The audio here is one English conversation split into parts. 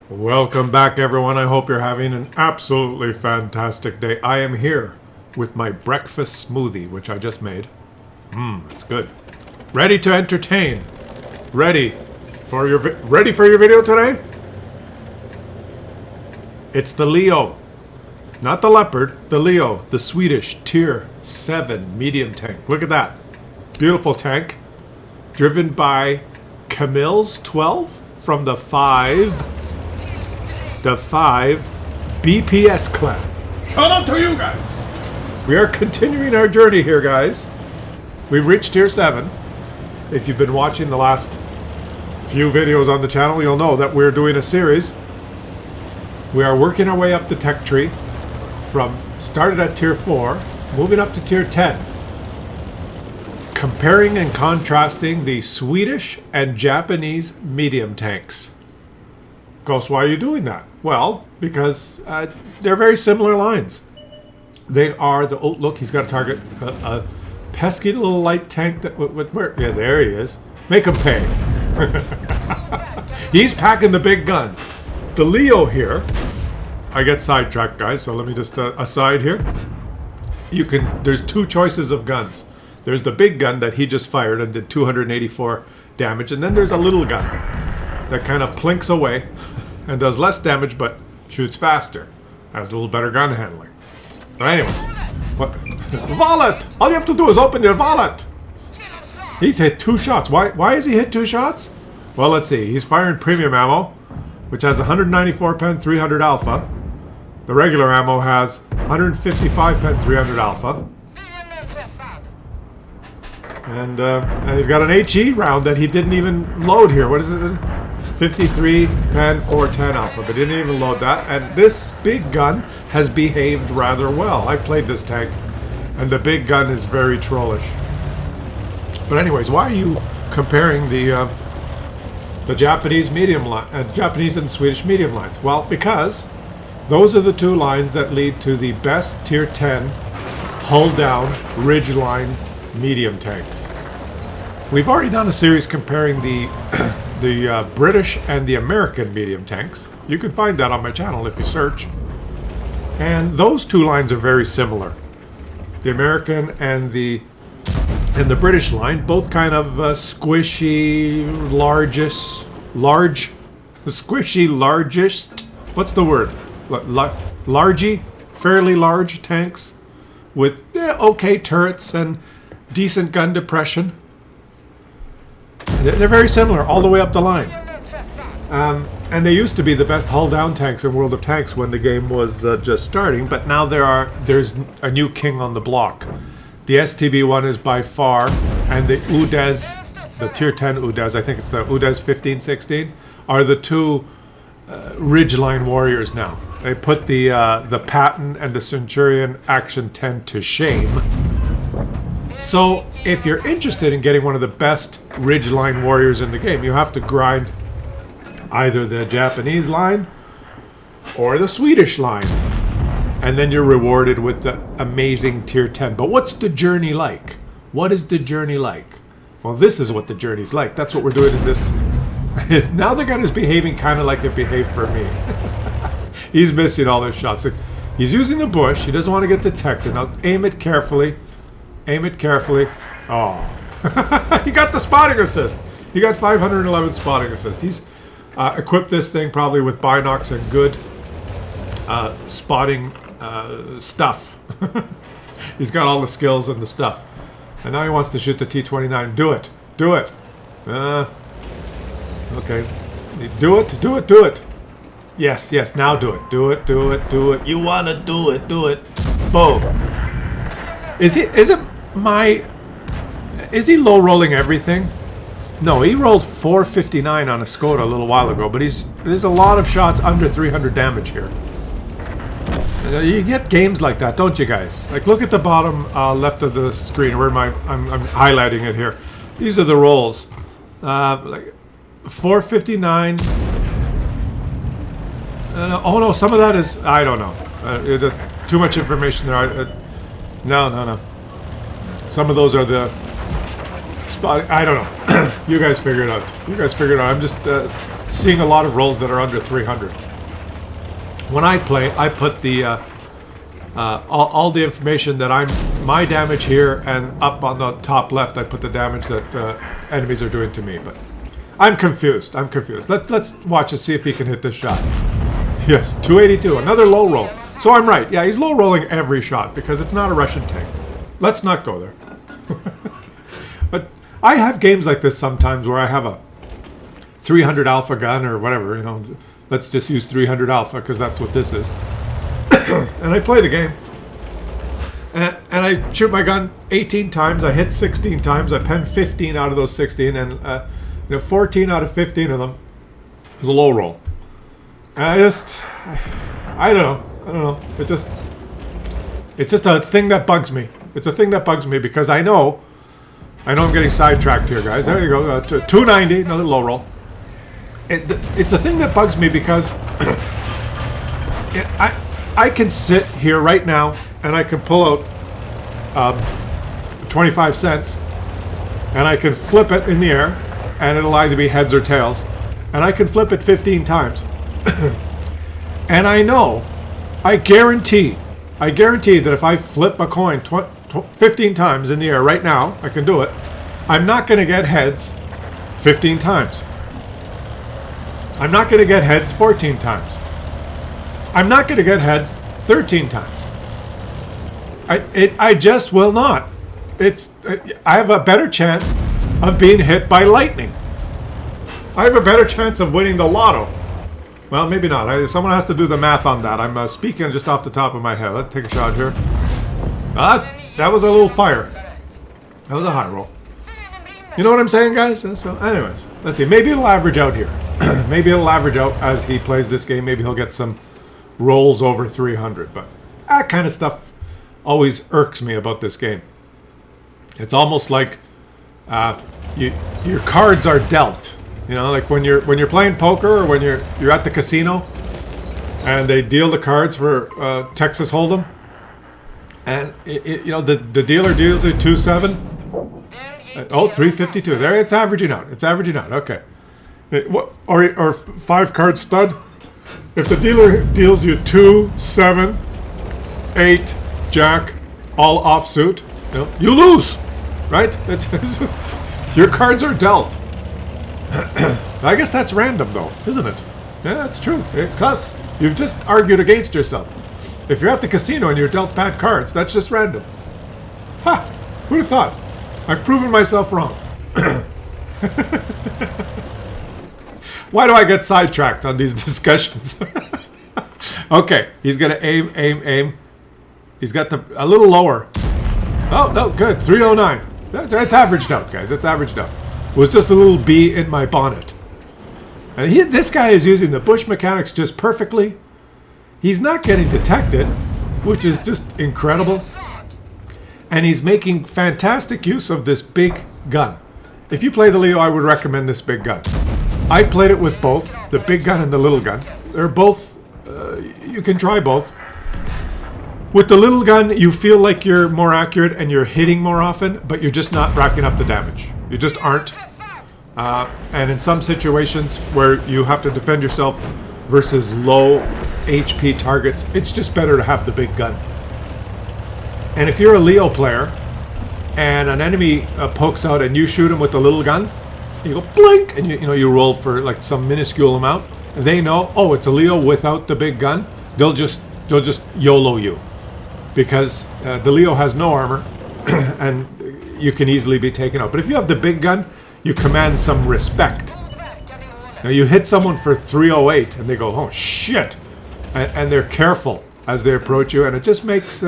Welcome back, everyone. I hope you're having an absolutely fantastic day. I am here with my breakfast smoothie, which I just made. It's good. Ready to entertain. Ready for your video today? It's the Leo. Not the Leopard, the Leo, the Swedish Tier 7 medium tank. Look at that. Beautiful tank. Driven by Camille's 12 from the 5 BPS clan. Shout out to you guys! We are continuing our journey here, guys. We've reached Tier 7. If you've been watching the last few videos on the channel, you'll know that we're doing a series. We are working our way up the tech tree from started at Tier 4, moving up to Tier 10. Comparing and contrasting the Swedish and Japanese medium tanks. Ghost, why are you doing that? Well, because they're very similar lines. They are the... Oh, look, he's got a target. A pesky little light tank that... Where? Yeah, there he is. Make him pay. He's packing the big gun. The Leo here... I get sidetracked, guys, so let me just... aside here. There's two choices of guns. There's the big gun that he just fired and did 284 damage. And then there's a little gun that kind of plinks away and does less damage but shoots faster. Has a little better gun handling. But anyway, what? Wallet! All you have to do is open your wallet! He's hit 2 shots. Why has he hit 2 shots? Well, let's see. He's firing premium ammo, which has 194 pen 300 alpha. The regular ammo has 155 pen 300 alpha. And he's got an HE round that he didn't even load here. What is it? 53 pen 410 alpha, but didn't even load that. And this big gun has behaved rather well. I've played this tank, and the big gun is very trollish. But anyways, why are you comparing the Japanese medium line, Japanese and Swedish medium lines? Well, because those are the two lines that lead to the best Tier 10 hull down ridgeline medium tanks. We've already done a series comparing the British and the American medium tanks. You can find that on my channel if you search. And those two lines are very similar. The American and the British line, both kind of squishy, largest. What's the word? Largy, fairly large tanks with okay turrets and decent gun depression. They're very similar all the way up the line. And they used to be the best hull down tanks in World of Tanks when the game was just starting, but now there's a new king on the block. The STB one is by far, and the UDES, the Tier 10 UDES, I think it's the UDES 15-16, are the two Ridgeline warriors now. They put the Patton and the Centurion Action 10 to shame. So, if you're interested in getting one of the best Ridgeline warriors in the game, you have to grind either the Japanese line or the Swedish line. And then you're rewarded with the amazing Tier 10. But what's the journey like? What is the journey like? Well, this is what the journey's like. That's what we're doing in this. Now the gun is behaving kind of like it behaved for me. He's missing all his shots. He's using the bush. He doesn't want to get detected. Now aim it carefully. Aim it carefully. Oh. He got the spotting assist. He got 511 spotting assist. He's equipped this thing probably with binocs and good spotting stuff. He's got all the skills and the stuff. And now he wants to shoot the T-29. Do it. Do it. Okay. Do it. Do it. Do it. Yes, yes. Now do it. Do it. Do it. Do it. You want to do it. Do it. Boom. Is he low rolling everything? No, he rolled 459 on a Skoda a little while ago, but there's a lot of shots under 300 damage here. You get games like that, don't you guys? Like, look at the bottom left of the screen where I'm highlighting it here. These are the rolls. Like 459. Oh no, some of that is, I don't know. Too much information there. No. Some of those are the spot. I don't know. You guys figure it out. I'm just seeing a lot of rolls that are under 300. When I play, I put the all the information that my damage here, and up on the top left, I put the damage that enemies are doing to me. But I'm confused. I'm confused. Let's watch and see if he can hit this shot. Yes, 282, another low roll. So I'm right. Yeah, he's low rolling every shot because it's not a Russian tank. Let's not go there. But I have games like this sometimes where I have a 300 alpha gun or whatever, you know. Let's just use 300 alpha because that's what this is. And I play the game. And I shoot my gun 18 times. I hit 16 times. I pen 15 out of those 16. And 14 out of 15 of them is a low roll. And I don't know. It's just a thing that bugs me. It's a thing that bugs me because I know I'm getting sidetracked here, guys. There you go. 290, another low roll. It's a thing that bugs me because I can sit here right now and I can pull out 25 cents and I can flip it in the air and it'll either be heads or tails. And I can flip it 15 times. And I guarantee that if I flip a coin 15 times in the air right now, I can do it, I'm not going to get heads 15 times. I'm not going to get heads 14 times. I'm not going to get heads 13 times. I just will not. I have a better chance of being hit by lightning. I have a better chance of winning the lotto. Well, maybe not. Someone has to do the math on that. I'm speaking just off the top of my head. Let's take a shot here. That was a little fire. That was a high roll. You know what I'm saying, guys? So, anyways, let's see. Maybe it'll average out here. Maybe it'll average out as he plays this game. Maybe he'll get some rolls over 300. But that kind of stuff always irks me about this game. It's almost like your cards are dealt. You know, like when you're playing poker or when you're at the casino, and they deal the cards for Texas Hold'em, and the dealer deals a 2-7. Oh, 352. There, it's averaging out. It's averaging out. Okay. Or 5 card stud. If the dealer deals you 2, 7, 8, jack, all offsuit, you lose, right? Your cards are dealt. I guess that's random, though, isn't it? Yeah, that's true. Because you've just argued against yourself. If you're at the casino and you're dealt bad cards, that's just random. Ha! Who'd have thought? I've proven myself wrong. Why do I get sidetracked on these discussions? Okay, he's going to aim. He's got a little lower. Oh, no, good. 309. That's averaged out, guys. That's averaged out. It was just a little bee in my bonnet. And this guy is using the bush mechanics just perfectly. He's not getting detected, which is just incredible. And he's making fantastic use of this big gun. If you play the Leo, I would recommend this big gun. I played it with both, the big gun and the little gun. They're both, you can try both. With the little gun, you feel like you're more accurate and you're hitting more often, but you're just not racking up the damage. You just aren't. And in some situations where you have to defend yourself versus low HP targets, it's just better to have the big gun. And if you're a Leo player and an enemy pokes out and you shoot him with the little gun, you go blink, and you roll for like some minuscule amount. They know, oh, it's a Leo without the big gun. They'll just YOLO you, because the Leo has no armor, and you can easily be taken out. But if you have the big gun, you command some respect. Now you hit someone for 308, and they go, oh shit, and they're careful as they approach you, and it just makes.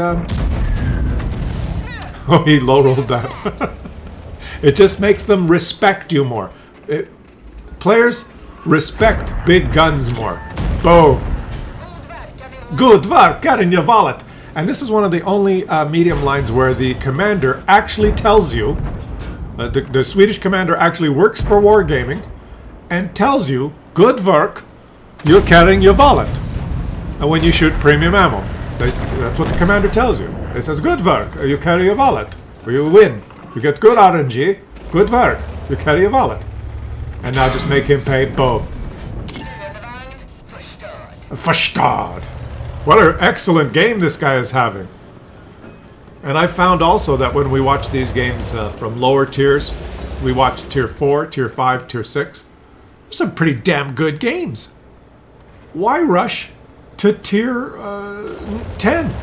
Oh, he low rolled that. It just makes them respect you more. Players respect big guns more. Boom. Good work, got in your wallet. And this is one of the only medium lines where the commander actually tells you, the Swedish commander actually works for Wargaming and tells you, good work, you're carrying your wallet. And when you shoot premium ammo, that's what the commander tells you. It says, good work, you carry your wallet. You win. You get good RNG. Good work. You carry your wallet. And now just make him pay. Boom. Verstanden. What an excellent game this guy is having. And I found also that when we watch these games from lower tiers, we watch tier 4, tier 5, tier 6, some pretty damn good games. Why rush to tier 10?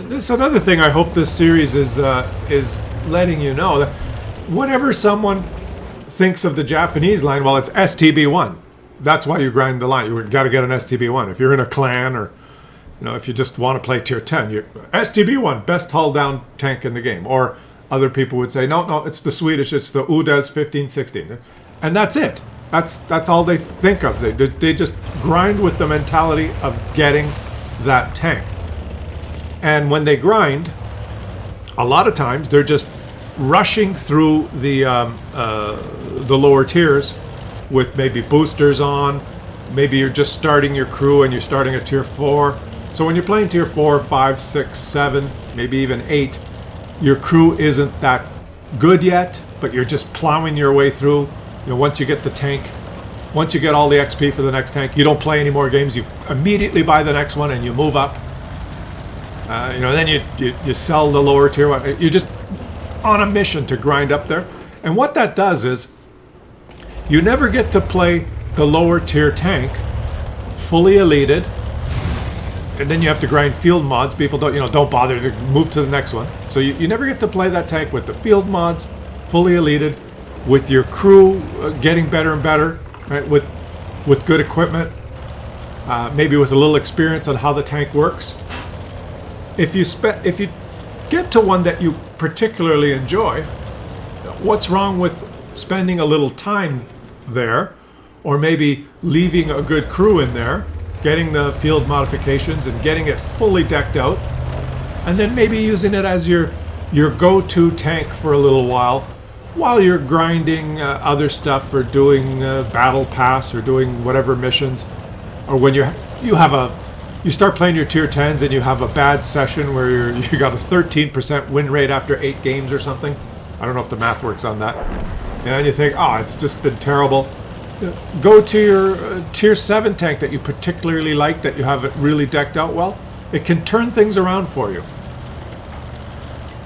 This is another thing I hope this series is letting you know. That whenever someone thinks of the Japanese line, well, it's STB1. That's why you grind the line. You got to get an STB1. If you're in a clan or, if you just want to play tier 10, STB1, best hull down tank in the game. Or other people would say, no, it's the Swedish, it's the UDAS 1516. And that's it. That's all they think of. They just grind with the mentality of getting that tank. And when they grind, a lot of times they're just rushing through the lower tiers with maybe boosters on. Maybe you're just starting your crew and you're starting at tier 4. So when you're playing tier 4, 5, 6, 7, maybe even 8, your crew isn't that good yet, but you're just plowing your way through. Once you get the tank, once you get all the XP for the next tank, you don't play any more games. You immediately buy the next one and you move up. Then you sell the lower tier one. You're just on a mission to grind up there. And what that does is you never get to play the lower tier tank fully elited. And then you have to grind field mods. People don't bother to move to the next one. So you never get to play that tank with the field mods, fully elited, with your crew getting better and better, right? With good equipment, maybe with a little experience on how the tank works. If you get to one that you particularly enjoy, what's wrong with spending a little time there, or maybe leaving a good crew in there, getting the field modifications and getting it fully decked out, and then maybe using it as your go-to tank for a little while you're grinding other stuff or doing battle pass or doing whatever missions, or when you start playing your tier 10s and you have a bad session where you got a 13% win rate after 8 games or something. I don't know if the math works on that. And you think, it's just been terrible. Go to your tier 7 tank that you particularly like, that you have it really decked out well. It can turn things around for you.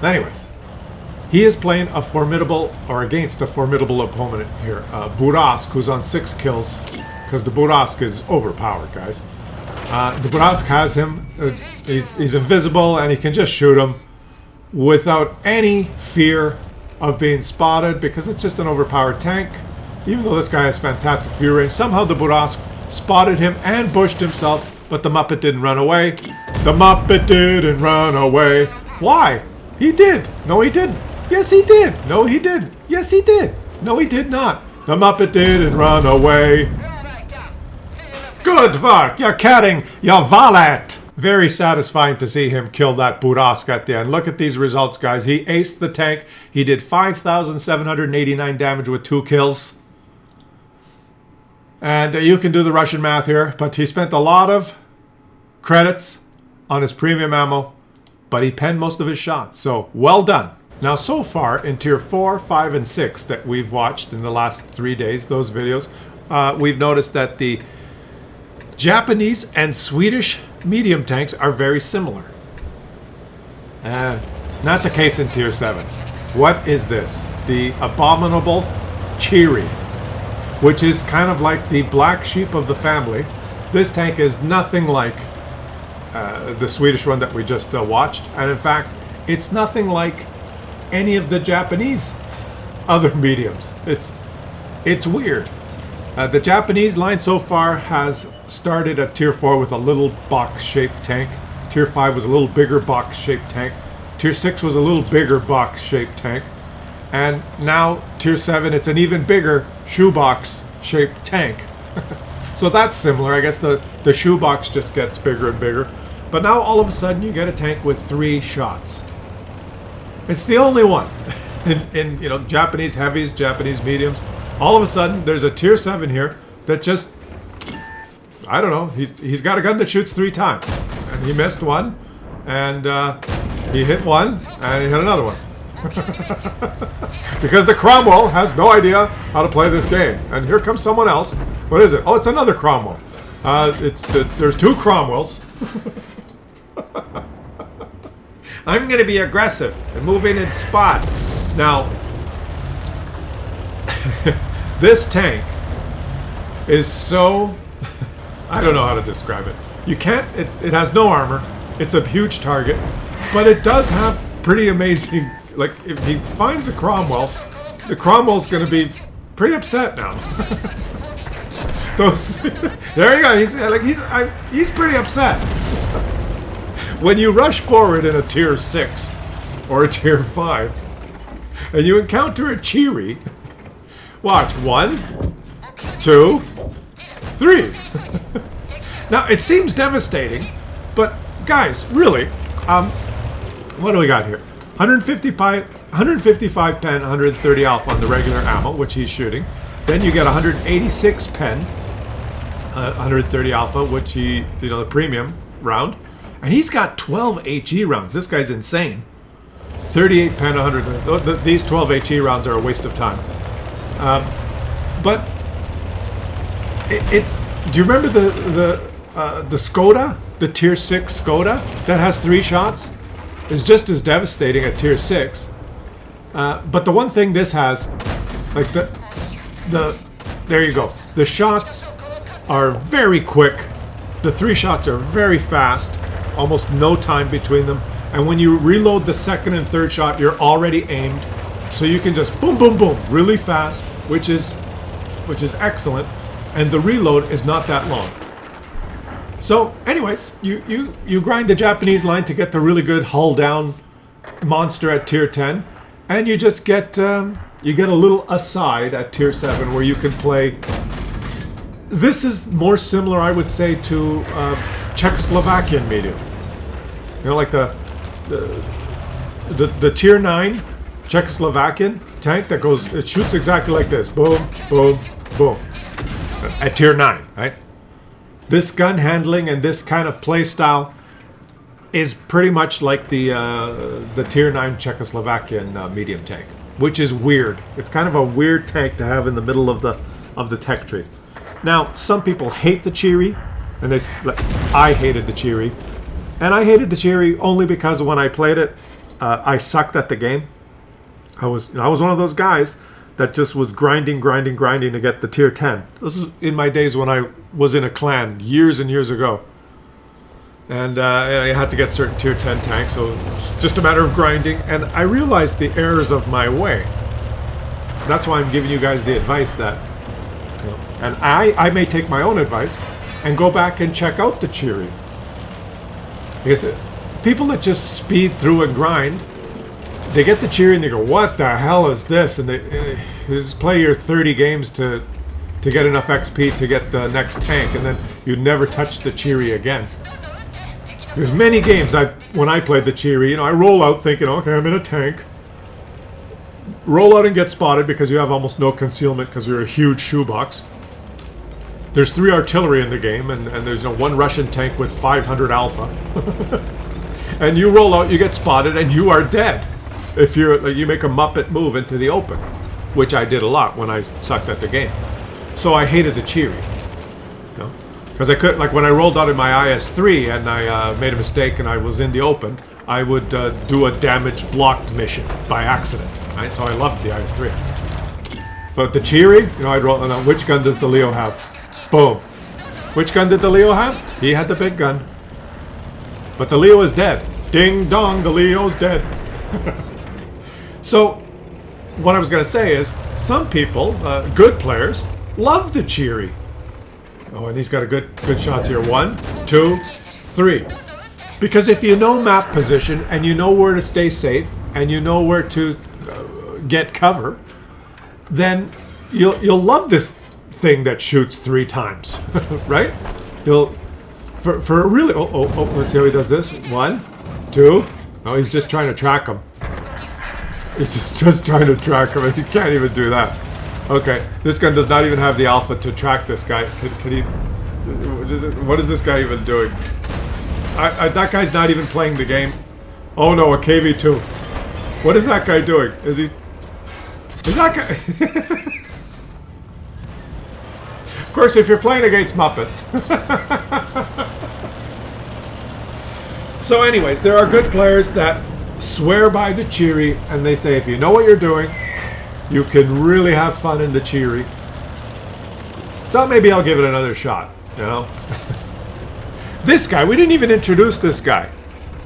Anyways, he is playing against a formidable opponent here. Burask, who's on 6 kills, because the Burask is overpowered, guys. The Burask has him, he's invisible, and he can just shoot him without any fear of being spotted, because it's just an overpowered tank. Even though this guy has fantastic view range, somehow the Burask spotted him and bushed himself, but the Muppet didn't run away. The Muppet didn't run away. Why? He did. No, he didn't. Yes, he did. No, he didn't. Yes, he did. No, he did not. The Muppet didn't run away. Good work. You're catting your valet. Very satisfying to see him kill that Burask at the end. Look at these results, guys. He aced the tank. He did 5,789 damage with 2 kills. And you can do the Russian math here, but he spent a lot of credits on his premium ammo, but he penned most of his shots. So, well done. Now, so far in tier 4, 5, and 6 that we've watched in the last 3 days, those videos, we've noticed that the Japanese and Swedish medium tanks are very similar. Not the case in tier 7. What is this? The abominable Chi-Ri, which is kind of like the black sheep of the family. This tank is nothing like the Swedish one that we just watched, and in fact, it's nothing like any of the Japanese other mediums. It's weird. The Japanese line so far has started at tier 4 with a little box-shaped tank. Tier 5 was a little bigger box-shaped tank. Tier 6 was a little bigger box-shaped tank. And now, tier 7, it's an even bigger shoebox-shaped tank. So that's similar. I guess the shoebox just gets bigger and bigger. But now, all of a sudden, you get a tank with 3 shots. It's the only one. in Japanese heavies, Japanese mediums. All of a sudden, there's a tier 7 here that just, I don't know, he's got a gun that shoots 3 times. And he missed one, and he hit one, and he hit another one. Because the Cromwell has no idea how to play this game. And here comes someone else. What is it? Oh, it's another Cromwell. There's 2 Cromwells. I'm going to be aggressive and move in and spot. Now, this tank is so... I don't know how to describe it. You can't... It has no armor. It's a huge target. But it does have pretty amazing... Like, if he finds a Cromwell, the Cromwell's going to be pretty upset now. Those... There you go. He's pretty upset. When you rush forward in a tier 6 or a tier 5 and you encounter a Chi-Ri, watch, 1, 2, 3. Now it seems devastating, but guys, really, what do we got here? 155 pen, 130 alpha on the regular ammo, which he's shooting. Then you get 186 pen, 130 alpha, which he, the premium round. And he's got 12 HE rounds. This guy's insane. 38 pen, 100. These 12 HE rounds are a waste of time. But it's. Do you remember the Skoda, the tier 6 Skoda that has 3 shots? Is just as devastating at tier 6. But the one thing this has, like there you go. The shots are very quick. The 3 shots are very fast. Almost no time between them, and when you reload the second and third shot, you're already aimed, so you can just boom, boom, boom, really fast, which is excellent, and the reload is not that long. So, anyways, you grind the Japanese line to get the really good hull down monster at tier 10, and you just get a little aside at tier 7 where you can play. This is more similar, I would say, to Czechoslovakian medium. Like the tier 9 Czechoslovakian tank that goes, it shoots exactly like this. Boom, boom, boom. At tier 9, right? This gun handling and this kind of play style is pretty much like the tier 9 Czechoslovakian medium tank, which is weird. It's kind of a weird tank to have in the middle of the tech tree. Now, some people hate the Chi-Ri, and I hated the Chi-Ri. And I hated the Chi-Ri only because when I played it, I sucked at the game. I was one of those guys that just was grinding to get the tier 10. This was in my days when I was in a clan years and years ago. And I had to get certain tier 10 tanks, so it was just a matter of grinding. And I realized the errors of my way. That's why I'm giving you guys the advice that... And I may take my own advice and go back and check out the Chi-Ri. Because people that just speed through and grind, they get the Chi-Ri and they go, what the hell is this? And they just play your 30 games to get enough XP to get the next tank, and then you never touch the Chi-Ri again. There's many games when I played the Chi-Ri, I roll out thinking, okay, I'm in a tank. Roll out and get spotted because you have almost no concealment because you're a huge shoebox. There's 3 artillery in the game, and there's 1 Russian tank with 500 alpha. And you roll out, you get spotted, and you are dead. If you make a Muppet move into the open, which I did a lot when I sucked at the game. So I hated the Chi-Ri. Because I could, like when I rolled out in my IS-3 and I made a mistake and I was in the open, I would do a damage blocked mission by accident. Right? So I loved the IS-3. But the Chi-Ri, I'd roll. Now, which gun does the Leo have? Boom. Which gun did the Leo have? He had the big gun. But the Leo is dead. Ding dong, the Leo's dead. So, what I was going to say is, some people, good players, love the Chi-Ri. Oh, and he's got a good shots here. 1, 2, 3. Because if you know map position, and you know where to stay safe, and you know where to get cover, then you'll love this thing that shoots 3 times, right? For really. Oh, let's see how he does this. 1, 2. Oh, he's just trying to track him. He's just trying to track him, and he can't even do that. Okay, this gun does not even have the alpha to track this guy. Can he? What is this guy even doing? That guy's not even playing the game. Oh no, a KV2. What is that guy doing? Is that guy? course, if you're playing against Muppets. So anyways, there are good players that swear by the Chi-Ri, and they say if you know what you're doing, you can really have fun in the Chi-Ri. So maybe I'll give it another shot, you know. This guy, we didn't even introduce this guy.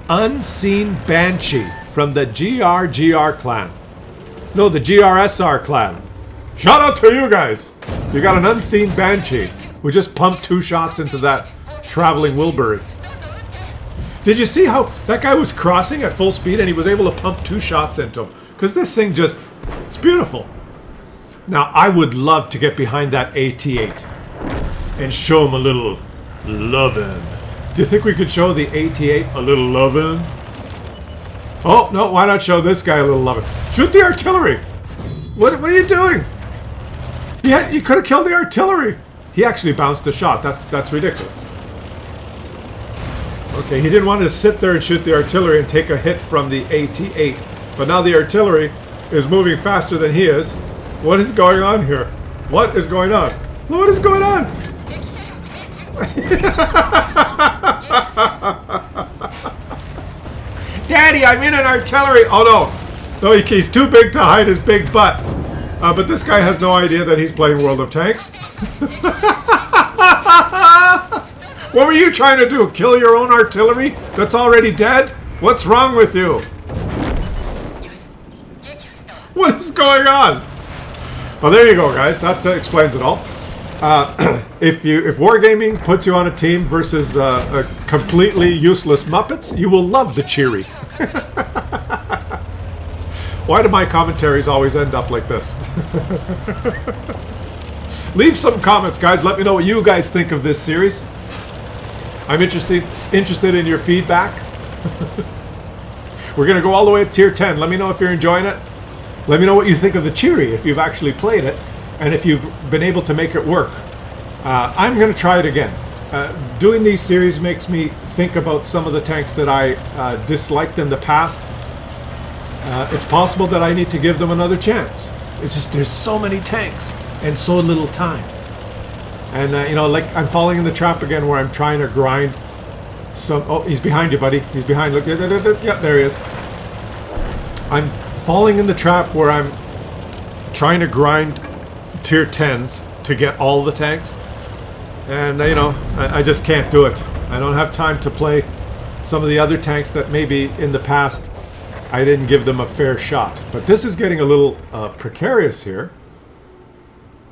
Unseen Banshee from the GRGR clan. No, the GRSR clan. Shout out to you guys. You got an Unseen Banshee. We just pumped 2 shots into that traveling Wilbury. Did you see how that guy was crossing at full speed and he was able to pump 2 shots into him? Because this thing just, it's beautiful. Now, I would love to get behind that AT-8 and show him a little lovin'. Do you think we could show the AT-8 a little lovin'? Oh, no, why not show this guy a little lovin'? Shoot the artillery! What are you doing? Yeah, you could have killed the artillery. He actually bounced a shot. That's ridiculous. Okay, he didn't want to sit there and shoot the artillery and take a hit from the AT-8. But now the artillery is moving faster than he is. What is going on here? What is going on? What is going on? Daddy, I'm in an artillery. Oh no. No, he's too big to hide his big butt. But this guy has no idea that he's playing World of Tanks. What were you trying to do? Kill your own artillery that's already dead? What's wrong with you? What is going on? Well, there you go, guys. That explains it all. If wargaming puts you on a team versus a completely useless Muppets, you will love the Chi-Ri. Why do my commentaries always end up like this? Leave some comments, guys. Let me know what you guys think of this series. I'm interested in your feedback. We're going to go all the way to tier 10. Let me know if you're enjoying it. Let me know what you think of the Chi-Ri, if you've actually played it, and if you've been able to make it work. I'm going to try it again. Doing these series makes me think about some of the tanks that I disliked in the past. It's possible that I need to give them another chance. It's just there's so many tanks and so little time. And, you know, like I'm falling in the trap again where I'm trying to grind some... Oh, he's behind you, buddy. He's behind. Look. Yeah, there he is. I'm falling in the trap where I'm trying to grind tier 10s to get all the tanks. And, you know, I just can't do it. I don't have time to play some of the other tanks that maybe in the past I didn't give them a fair shot. But this is getting a little precarious here.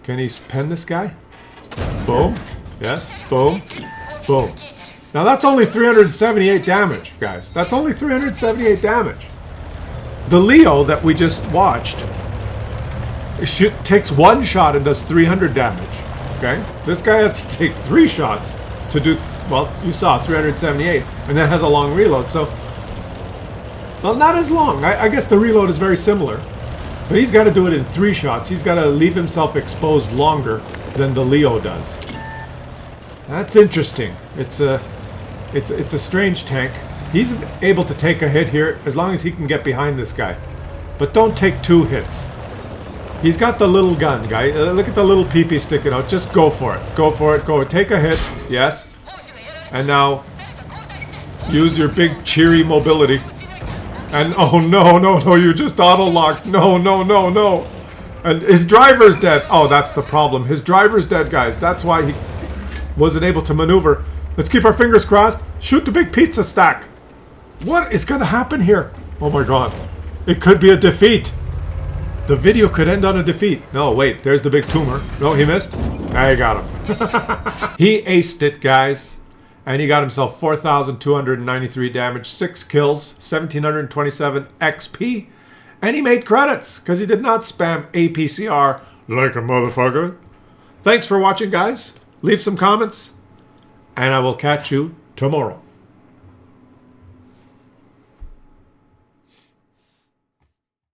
Can he pen this guy? Boom. Yes. Boom. Boom. Now that's only 378 damage, guys. That's only 378 damage. The Leo that we just watched takes 1 shot and does 300 damage. Okay? This guy has to take 3 shots to do, well, you saw 378, and that has a long reload, so... Well, not as long. I guess the reload is very similar. But he's got to do it in 3 shots. He's got to leave himself exposed longer than the Leo does. That's interesting. It's a strange tank. He's able to take a hit here as long as he can get behind this guy. But don't take 2 hits. He's got the little gun, guy. Look at the little peepee sticking out. Just go for it. Go for it. Go. Take a hit. Yes. And now use your big Chi-Ri mobility. And oh no, you just auto-locked. No. And his driver's dead. Oh, that's the problem. His driver's dead, guys. That's why he wasn't able to maneuver. Let's keep our fingers crossed. Shoot the big pizza stack. What is going to happen here? Oh my god. It could be a defeat. The video could end on a defeat. No, wait. There's the big tumor. No, he missed. I got him. He aced it, guys. And he got himself 4,293 damage, 6 kills, 1,727 XP. And he made credits, because he did not spam APCR like a motherfucker. Thanks for watching, guys. Leave some comments, and I will catch you tomorrow.